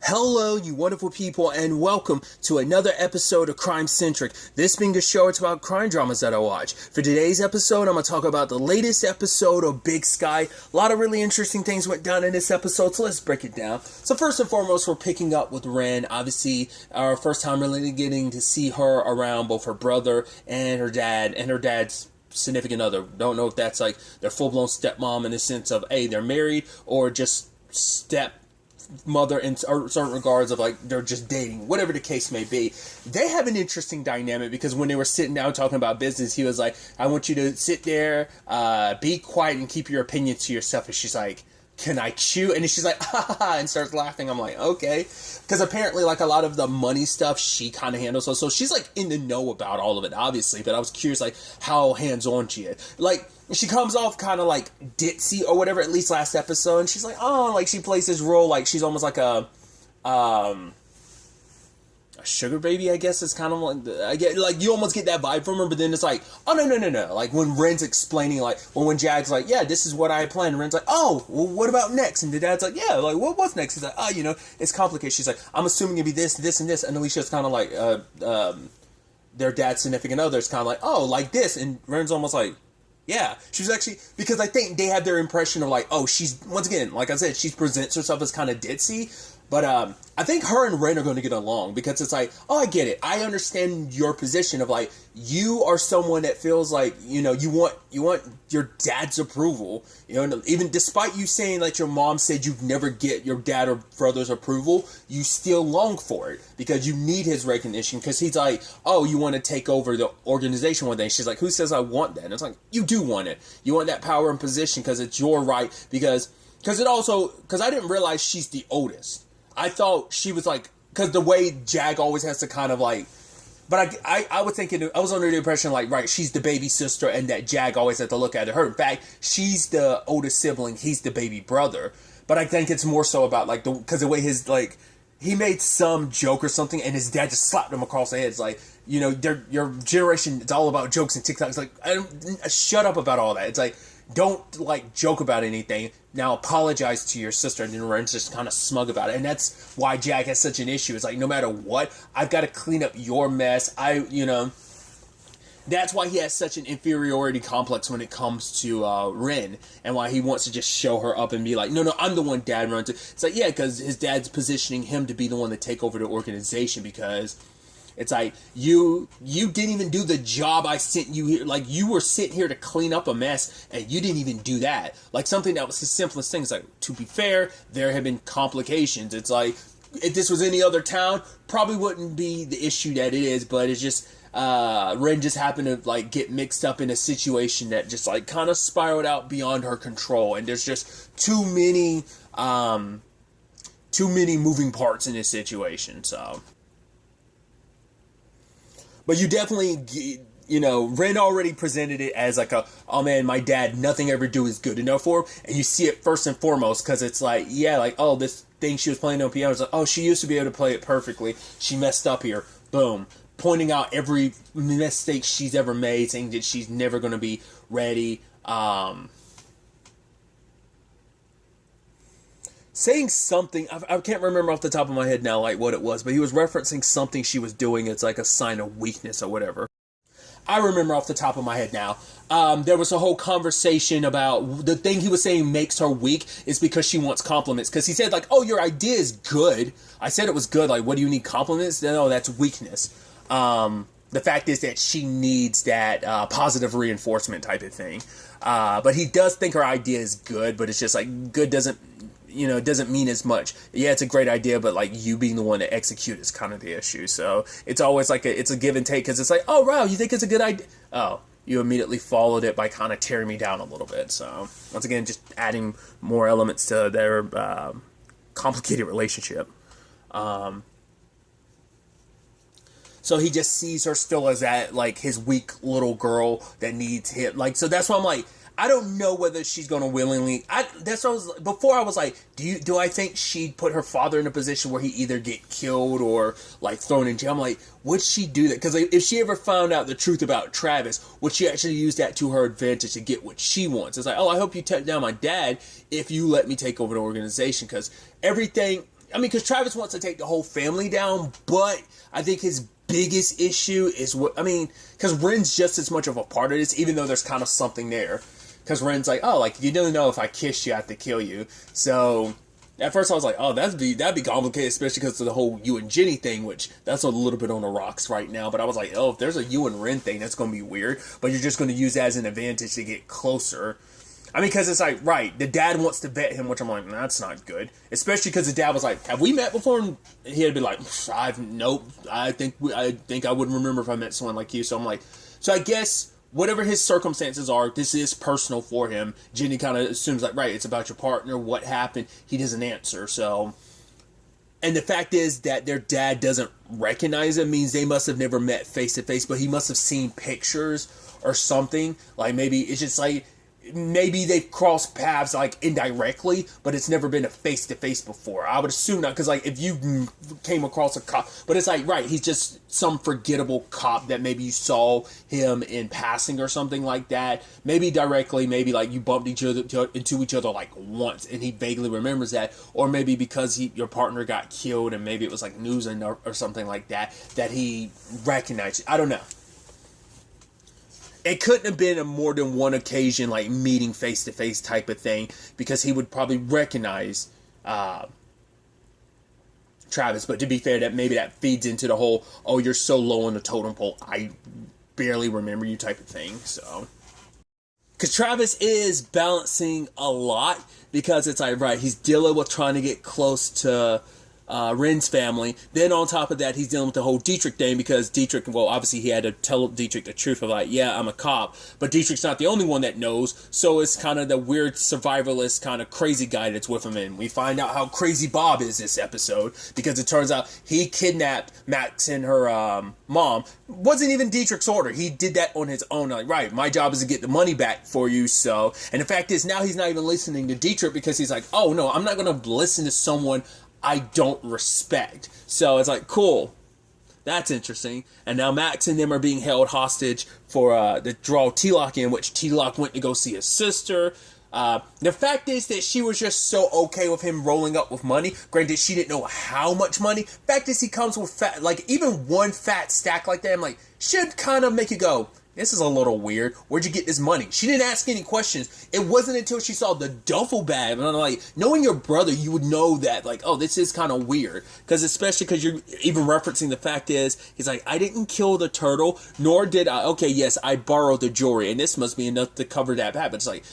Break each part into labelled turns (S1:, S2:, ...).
S1: Hello, you wonderful people, and welcome to another episode of Crime Centric. This being a show, it's about crime dramas that I watch. For today's episode, I'm going to talk about the latest episode of Big Sky. A lot of really interesting things went down in this episode, so let's break it down. So first and foremost, we're picking up with Ren. Obviously, our first time really getting to see her around both her brother and her dad's significant other. Don't know if that's like their full-blown stepmom in the sense of, hey, they're married, or just stepmother in certain regards of like they're just dating, whatever the case may be. They have an interesting dynamic because when they were sitting down talking about business, he was like, I want you to sit there, be quiet and keep your opinions to yourself. And she's like, can I chew? And then she's like, ha ha ha, and starts laughing. I'm like, okay. Because apparently, like, a lot of the money stuff, she kind of handles. So she's, like, in the know about all of it, obviously. But I was curious, like, how hands-on she is. Like, she comes off kind of, like, ditzy or whatever, at least last episode. And she's like, oh, like, she plays this role, like, she's almost like a sugar baby, I guess. It's kind of like, I get, like, you almost get that vibe from her, but then it's like, oh, no. Like, when Ren's explaining, like, when Jag's like, yeah, this is what I planned, and Ren's like, oh, well, what about next? And the dad's like, yeah, like, what's next? He's like, oh, you know, it's complicated. She's like, I'm assuming it'd be this, this, and this. And Alicia's kind of like, their dad's significant other's kind of like, oh, like this. And Ren's almost like, yeah, she was actually, because I think they have their impression of like, oh, she's, once again, like I said, she presents herself as kind of ditzy, but I think her and Ren are going to get along because it's like, oh, I get it. I understand your position of like, you are someone that feels like, you know, you want your dad's approval, you know, and even despite you saying like your mom said you'd never get your dad or brother's approval, you still long for it because you need his recognition because he's like, oh, you want to take over the organization one day. She's like, who says I want that? And it's like, you do want it. You want that power and position because it's your right because I didn't realize she's the oldest. I thought she was like, because the way Jag always has to kind of like, but I was thinking, I was under the impression like, right, she's the baby sister and that Jag always had to look at her. In fact, she's the oldest sibling, he's the baby brother. But I think it's more so about like, because the way his, like, he made some joke or something and his dad just slapped him across the head. It's like, you know, your generation, it's all about jokes and TikToks. Like, shut up about all that. It's like, don't like joke about anything. Now apologize to your sister. And then Ren's just kind of smug about it. And that's why Jag has such an issue. It's like, no matter what, I've got to clean up your mess. That's why he has such an inferiority complex when it comes to Ren, and why he wants to just show her up and be like, no, I'm the one dad runs to. It's like, yeah, because his dad's positioning him to be the one to take over the organization because it's like, you didn't even do the job I sent you here. Like, you were sent here to clean up a mess, and you didn't even do that. Like, something that was the simplest thing. It's like, to be fair, there have been complications. It's like, if this was any other town, probably wouldn't be the issue that it is, but it's just, Ren just happened to, like, get mixed up in a situation that just, like, kind of spiraled out beyond her control, and there's just too many moving parts in this situation, so... But you definitely, you know, Ren already presented it as like oh man, my dad, nothing I ever do is good enough for him. And you see it first and foremost because it's like, yeah, like, oh, this thing she was playing on piano. It's like, oh, she used to be able to play it perfectly. She messed up here. Boom. Pointing out every mistake she's ever made, saying that she's never going to be ready. Saying something, I can't remember off the top of my head now, like, what it was, but he was referencing something she was doing. It's like a sign of weakness or whatever. I remember off the top of my head now. There was a whole conversation about the thing he was saying makes her weak is because she wants compliments. Because he said, like, oh, your idea is good. I said it was good. Like, what do you need, compliments? No, that's weakness. The fact is that she needs that positive reinforcement type of thing. But he does think her idea is good, but it's just like, good doesn't mean as much. Yeah, it's a great idea, but like you being the one to execute is kind of the issue. So it's always like it's a give and take because it's like, oh wow, you think it's a good idea? Oh, you immediately followed it by kind of tearing me down a little bit. So once again, just adding more elements to their complicated relationship. So he just sees her still as that, like, his weak little girl that needs him. Like, so that's why I'm like, I don't know whether she's going to willingly... Before I was like, do I think she'd put her father in a position where he either get killed or, like, thrown in jail? I'm like, would she do that? Because if she ever found out the truth about Travis, would she actually use that to her advantage to get what she wants? It's like, oh, I hope you take down my dad if you let me take over the organization. Because everything... I mean, because Travis wants to take the whole family down, but I think his biggest issue is because Ren's just as much of a part of this, even though there's kind of something there. Because Ren's like, oh, like, you don't know if I kiss you, I have to kill you. So at first I was like, oh, that'd be complicated, especially because of the whole you and Jenny thing, which that's a little bit on the rocks right now. But I was like, oh, if there's a you and Ren thing, that's going to be weird. But you're just going to use that as an advantage to get closer. I mean, because it's like, right, the dad wants to vet him, which I'm like, nah, that's not good. Especially because the dad was like, have we met before? And he'd be like, nope. I think I wouldn't remember if I met someone like you. So I'm like, so I guess whatever his circumstances are, this is personal for him. Jenny kind of assumes like, right, it's about your partner. What happened? He doesn't answer. So, and the fact is that their dad doesn't recognize him means they must have never met face to face, but he must have seen pictures or something. Like maybe it's just like, maybe they've crossed paths like indirectly, but it's never been a face-to-face before. I would assume not, because like if you came across a cop, but it's like, right, he's just some forgettable cop that maybe you saw him in passing or something like that. Maybe directly, maybe like you bumped into each other like once and he vaguely remembers that, or maybe because your partner got killed and maybe it was like news or something like that he recognized it. I don't know. It couldn't have been a more than one occasion, like meeting face to face type of thing, because he would probably recognize Travis. But to be fair, that maybe that feeds into the whole, oh, you're so low on the totem pole, I barely remember you type of thing. So, because Travis is balancing a lot, because it's like, right, he's dealing with trying to get close to Ren's family. Then on top of that, he's dealing with the whole Dietrich thing, because Dietrich, well, obviously he had to tell Dietrich the truth of like, yeah, I'm a cop, but Dietrich's not the only one that knows, so it's kind of the weird survivalist kind of crazy guy that's with him, and we find out how crazy Bob is this episode, because it turns out he kidnapped Max and her mom. Wasn't even Dietrich's order. He did that on his own, like, right, my job is to get the money back for you, so, and the fact is, now he's not even listening to Dietrich, because he's like, oh no, I'm not going to listen to someone I don't respect. So it's like, cool, that's interesting. And now Max and them are being held hostage for the draw T-Lock in, which T-Lock went to go see his sister. The fact is that she was just so okay with him rolling up with money. Granted, she didn't know how much money. Fact is, he comes with fat, like even one fat stack like that, I'm like, should kind of make you go, this is a little weird. Where'd you get this money? She didn't ask any questions. It wasn't until she saw the duffel bag, and I'm like, knowing your brother, you would know that, like, oh, this is kind of weird. Because especially because you're even referencing the fact is, he's like, I didn't kill the turtle, nor did I, okay, yes, I borrowed the jewelry, and this must be enough to cover that back. But it's like,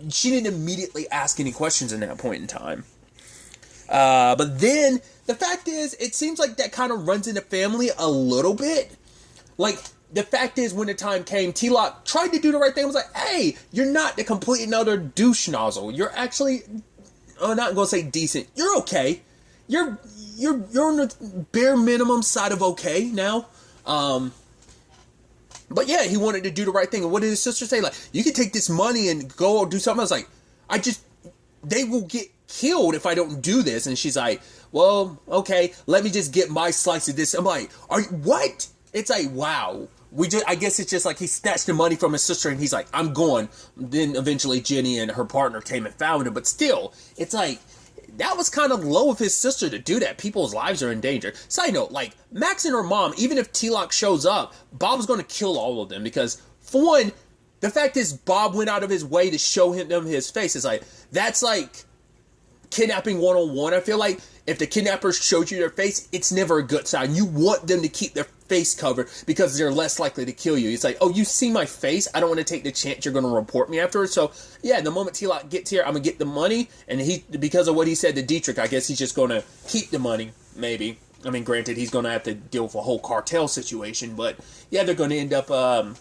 S1: she didn't immediately ask any questions in that point in time. But then, the fact is, it seems like that kind of runs in the family a little bit. Like, the fact is, when the time came, T-Lock tried to do the right thing. I was like, hey, you're not the complete and utter douche nozzle. You're actually, I'm not going to say decent. You're okay. You're on the bare minimum side of okay now. But yeah, he wanted to do the right thing. And what did his sister say? Like, you can take this money and go do something. I was like, they will get killed if I don't do this. And she's like, well, okay, let me just get my slice of this. I'm like, what? It's like, wow. I guess it's just like he snatched the money from his sister and he's like, I'm going. Then eventually Jenny and her partner came and found him. But still, it's like, that was kind of low of his sister to do that. People's lives are in danger. Side note, like, Max and her mom, even if T-Lock shows up, Bob's going to kill all of them. Because, for one, the fact is Bob went out of his way to show them his face. It's like, that's like kidnapping 101. I feel like if the kidnappers showed you their face, it's never a good sign. You want them to keep their face covered because they're less likely to kill you. It's like, oh, you see my face? I don't want to take the chance you're going to report me afterwards. So, yeah, the moment T-Lock gets here, I'm going to get the money. And because of what he said to Dietrich, I guess he's just going to keep the money, maybe. I mean, granted, he's going to have to deal with a whole cartel situation. But, yeah, they're going to end up,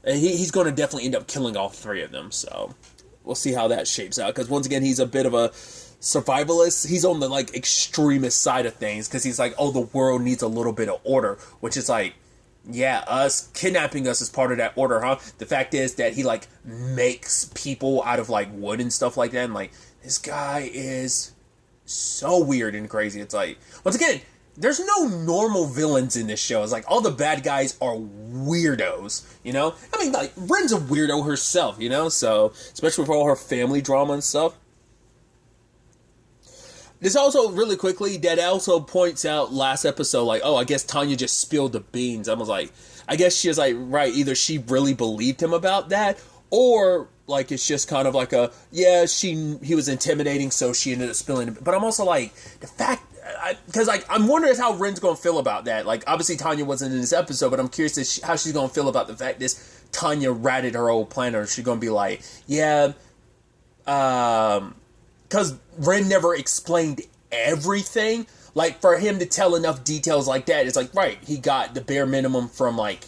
S1: he's going to definitely end up killing all three of them. So, we'll see how that shapes out. Because, once again, he's a bit of a survivalist. He's on the like extremist side of things because he's like, oh, the world needs a little bit of order, which is like, yeah, us kidnapping us is part of that order, huh? The fact is that he like makes people out of like wood and stuff like that, and like, this guy is so weird and crazy. It's like, once again, there's no normal villains in this show. It's like all the bad guys are weirdos, you know? I mean, like, Ren's a weirdo herself, you know? So, especially with all her family drama and stuff. This also, really quickly, that also points out last episode, like, oh, I guess Tanya just spilled the beans. I was like, I guess she was like, right, either she really believed him about that, or, like, it's just kind of like a, yeah, he was intimidating, so she ended up spilling it. But I'm also like, the fact, because, like, I'm wondering how Ren's going to feel about that. Like, obviously Tanya wasn't in this episode, but I'm curious how she's going to feel about the fact this Tanya ratted her old plan, or is she going to be like, yeah, because Ren never explained everything. Like, for him to tell enough details like that, it's like, right, he got the bare minimum from, like,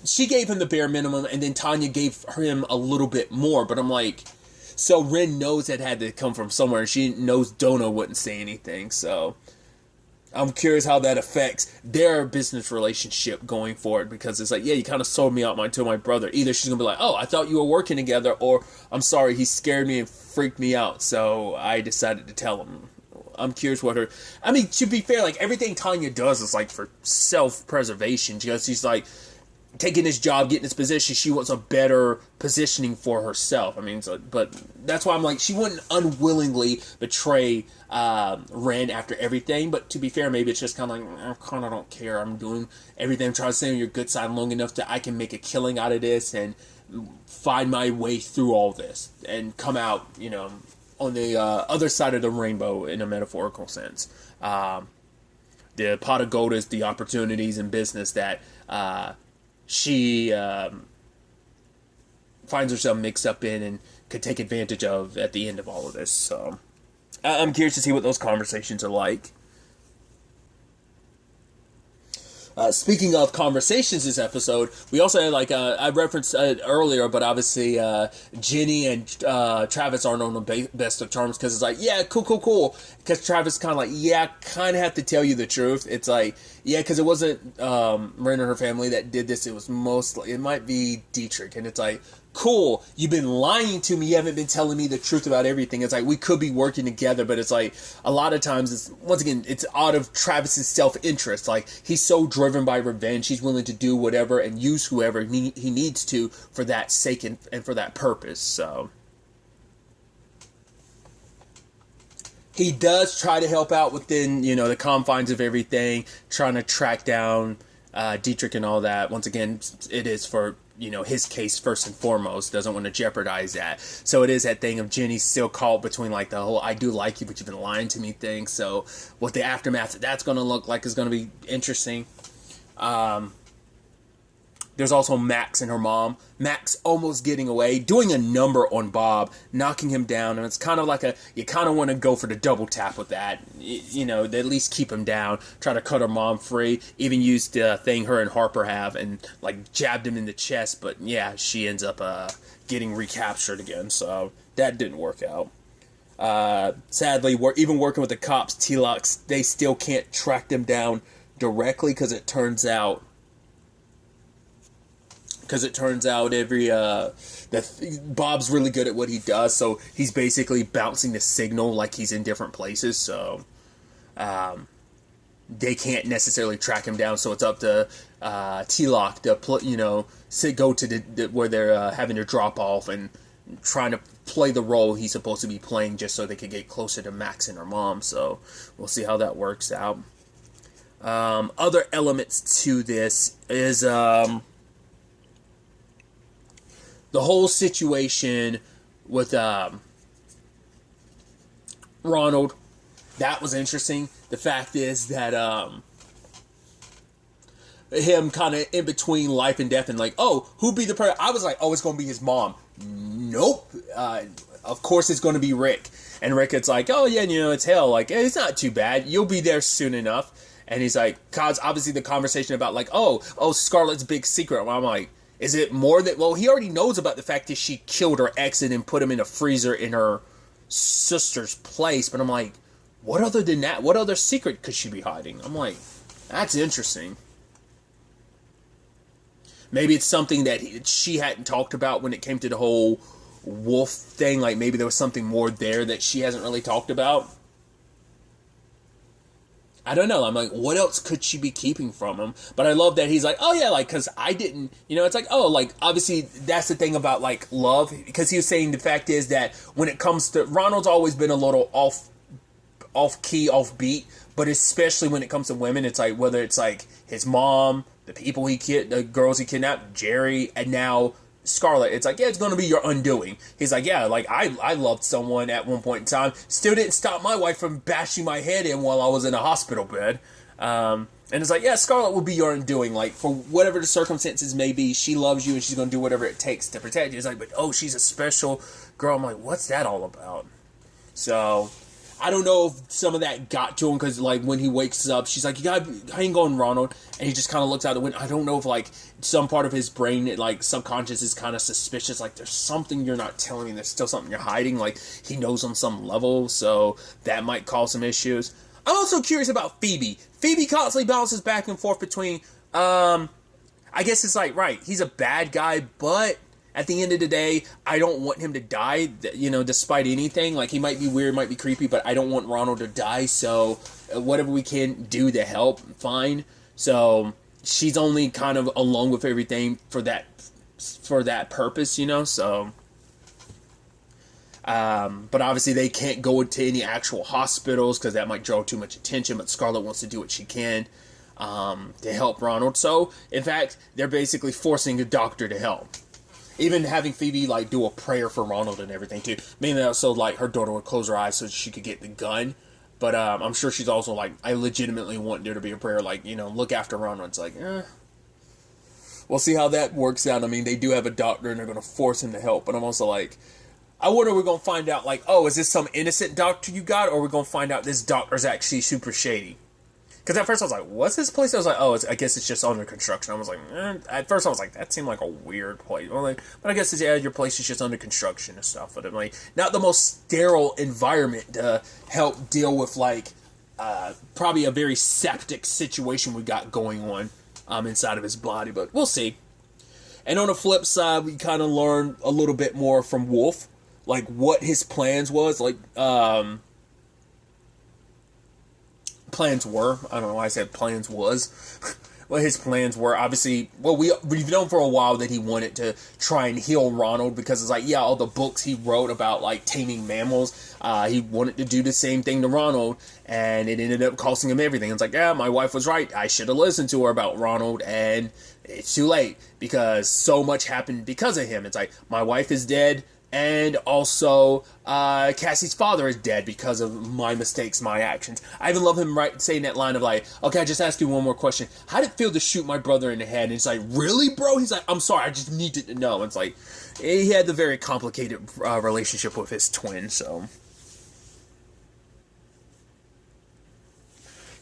S1: she gave him the bare minimum, and then Tanya gave him a little bit more, but I'm like, so Ren knows that had to come from somewhere, and she knows Dona wouldn't say anything, so I'm curious how that affects their business relationship going forward, because it's like, yeah, you kind of sold me out to my brother. Either she's going to be like, oh, I thought you were working together, or I'm sorry, he scared me and freaked me out, so I decided to tell him. I'm curious what her... I mean, to be fair, like, everything Tanya does is, like, for self-preservation, because she's, like, taking this job, getting this position, she wants a better positioning for herself. I mean, so, but that's why I'm like, she wouldn't unwillingly betray Ren after everything, but to be fair, maybe it's just kind of like, I kind of don't care, I'm doing everything, I'm trying to stay on your good side long enough that I can make a killing out of this, and find my way through all this, and come out, you know, on the other side of the rainbow in a metaphorical sense. The pot of gold is the opportunities in business that she finds herself mixed up in and could take advantage of at the end of all of this. So I'm curious to see what those conversations are like. Speaking of conversations this episode, we also had, like, I referenced earlier, but obviously Jenny and Travis aren't on the best of terms, because it's like, yeah, cool. Because Travis kind of like, yeah, kind of have to tell you the truth. It's like, yeah, because it wasn't Ren and her family that did this. It was it might be Dietrich. And it's like, cool, you've been lying to me, you haven't been telling me the truth about everything. It's like, we could be working together, but it's like, a lot of times, it's out of Travis's self-interest. Like, he's so driven by revenge, he's willing to do whatever and use whoever he needs to for that sake and for that purpose. So he does try to help out within, you know, the confines of everything, trying to track down Dietrich and all that. Once again, it is for, you know, his case first and foremost, doesn't want to jeopardize that. So it is that thing of Jenny still caught between, like, the whole I do like you, but you've been lying to me thing. So what the aftermath of that's going to look like is going to be interesting. There's also Max and her mom. Max almost getting away, doing a number on Bob, knocking him down, and it's kind of like you kind of want to go for the double tap with that. You know, they at least keep him down, try to cut her mom free, even used the thing her and Harper have, and, like, jabbed him in the chest, but yeah, she ends up getting recaptured again, so that didn't work out. Sadly, even working with the cops, T-Locks, they still can't track them down directly, because it turns out Bob's really good at what he does, so he's basically bouncing the signal like he's in different places, so they can't necessarily track him down, so it's up to T-Lock to, go to where they're having to drop off and trying to play the role he's supposed to be playing just so they could get closer to Max and her mom, so we'll see how that works out. Other elements to this is the whole situation with Ronald. That was interesting. The fact is that him kind of in between life and death, and like, oh, who be the person? I was like, oh, it's going to be his mom. Nope. Of course it's going to be Rick. And Rick, it's like, oh yeah, it's hell. Like, it's not too bad. You'll be there soon enough. And he's like, cause obviously the conversation about like, oh, Scarlett's big secret. Well, I'm like, is it more that, well, he already knows about the fact that she killed her ex and then put him in a freezer in her sister's place. But I'm like, what other than that? What other secret could she be hiding? I'm like, that's interesting. Maybe it's something that she hadn't talked about when it came to the whole wolf thing. Like maybe there was something more there that she hasn't really talked about. I don't know. I'm like, what else could she be keeping from him? But I love that he's like, oh yeah, like, because I didn't, it's like, oh, like, obviously that's the thing about, like, love. Because he was saying the fact is that when it comes to, Ronald's always been a little off off key, off beat, but especially when it comes to women, it's like, whether it's like his mom, the people the girls he kidnapped, Jerry, and now Scarlett, it's like, yeah, it's going to be your undoing. He's like, yeah, like, I loved someone at one point in time, still didn't stop my wife from bashing my head in while I was in a hospital bed. And it's like, yeah, Scarlett will be your undoing. Like, for whatever the circumstances may be, she loves you and she's going to do whatever it takes to protect you. It's like, but, oh, she's a special girl. I'm like, what's that all about? So, I don't know if some of that got to him, because, like, when he wakes up, she's like, you gotta hang on, Ronald. And he just kind of looks out the window. I don't know if, like, some part of his brain, like, subconscious is kind of suspicious. Like, there's something you're not telling me. There's still something you're hiding. Like, he knows on some level, so that might cause some issues. I'm also curious about Phoebe. Phoebe constantly bounces back and forth between, I guess it's like, right, he's a bad guy, but at the end of the day, I don't want him to die, you know, despite anything. Like, he might be weird, might be creepy, but I don't want Ronald to die, so whatever we can do to help, fine. So, she's only kind of along with everything for that purpose, you know, so. But obviously they can't go into any actual hospitals because that might draw too much attention, but Scarlett wants to do what she can to help Ronald. So, in fact, they're basically forcing a doctor to help. Even having Phoebe, like, do a prayer for Ronald and everything, too. Mainly so, like, her daughter would close her eyes so she could get the gun. But I'm sure she's also, like, I legitimately want there to be a prayer, like, you know, look after Ronald. It's like, we'll see how that works out. I mean, they do have a doctor and they're going to force him to help. But I'm also like, I wonder, we're going to find out, like, oh, is this some innocent doctor you got? Or are we going to find out this doctor's actually super shady? Because at first I was like, what's this place? I was like, oh, I guess it's just under construction. I was like, at first I was like, that seemed like a weird place. But I guess it's, yeah, your place is just under construction and stuff. But I'm like, not the most sterile environment to help deal with, like, probably a very septic situation we got going on inside of his body. But we'll see. And on the flip side, we kind of learned a little bit more from Wolf. Like, what his plans was, like, plans were. I don't know why I said plans was. What his plans were. Obviously, well, we've known for a while that he wanted to try and heal Ronald, because it's like, yeah, all the books he wrote about, like, taming mammals, he wanted to do the same thing to Ronald, and it ended up costing him everything. It's like, yeah, my wife was right. I should have listened to her about Ronald, and it's too late, because so much happened because of him. It's like, my wife is dead, and also, Cassie's father is dead because of my mistakes, my actions. I even love him saying that line of like, okay, I just asked you one more question. How did it feel to shoot my brother in the head? And it's like, really, bro? He's like, I'm sorry, I just needed to know. And it's like, he had the very complicated relationship with his twin, so.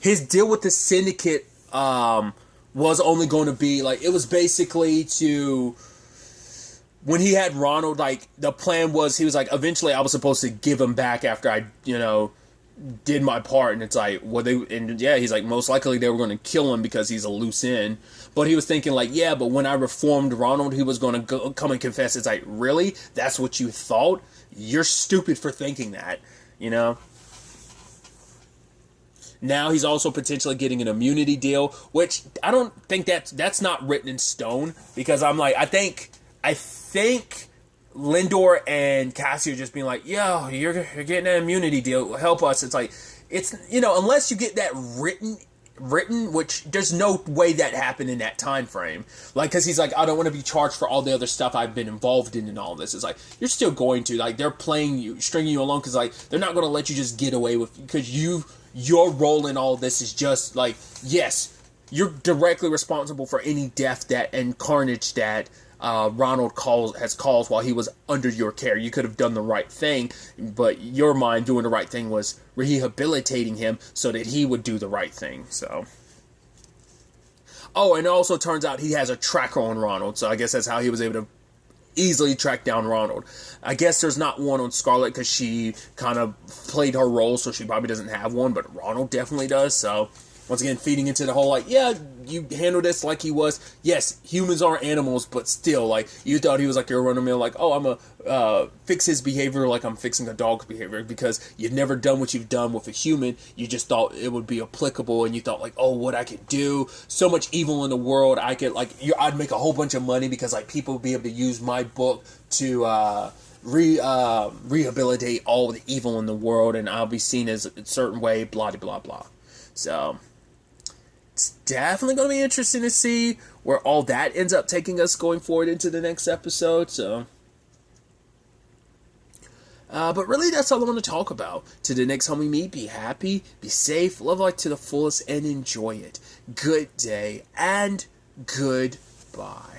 S1: His deal with the syndicate was only going to be, like, it was basically to... When he had Ronald, like, the plan was, he was like, eventually I was supposed to give him back after I, you know, did my part. And it's like, well, he's like, most likely they were going to kill him because he's a loose end. But he was thinking, like, yeah, but when I reformed Ronald, he was going to come and confess. It's like, really? That's what you thought? You're stupid for thinking that, you know? Now he's also potentially getting an immunity deal, which I don't think that's not written in stone, because I'm like, I think Lindor and Cassie are just being like, yo, you're getting an immunity deal, help us. It's like, it's, you know, unless you get that written, which there's no way that happened in that time frame. Like, because he's like, I don't want to be charged for all the other stuff I've been involved in and all this. It's like, you're still going to, like, they're playing you, stringing you along, because, like, they're not going to let you just get away with, because your role in all this is just, like, yes, you're directly responsible for any death and carnage that Ronald has caused while he was under your care. You could have done the right thing, but your mind doing the right thing was rehabilitating him so that he would do the right thing. So, oh, and it also turns out he has a tracker on Ronald, so I guess that's how he was able to easily track down Ronald. I guess there's not one on Scarlett because she kind of played her role, so she probably doesn't have one, but Ronald definitely does. So, once again, feeding into the whole, like, yeah, you handle this like he was. Yes, humans are animals, but still, like, you thought he was like your run-of-the-mill, like, oh, I'm going to fix his behavior like I'm fixing a dog's behavior, because you've never done what you've done with a human. You just thought it would be applicable, and you thought, like, oh, what I could do, so much evil in the world, I'd make a whole bunch of money, because, like, people would be able to use my book to rehabilitate all the evil in the world, and I'll be seen as a certain way, blah, blah, blah. So, it's definitely going to be interesting to see where all that ends up taking us going forward into the next episode, so... but really, that's all I want to talk about. To the next time we meet, be happy, be safe, live life to the fullest, and enjoy it. Good day, and goodbye.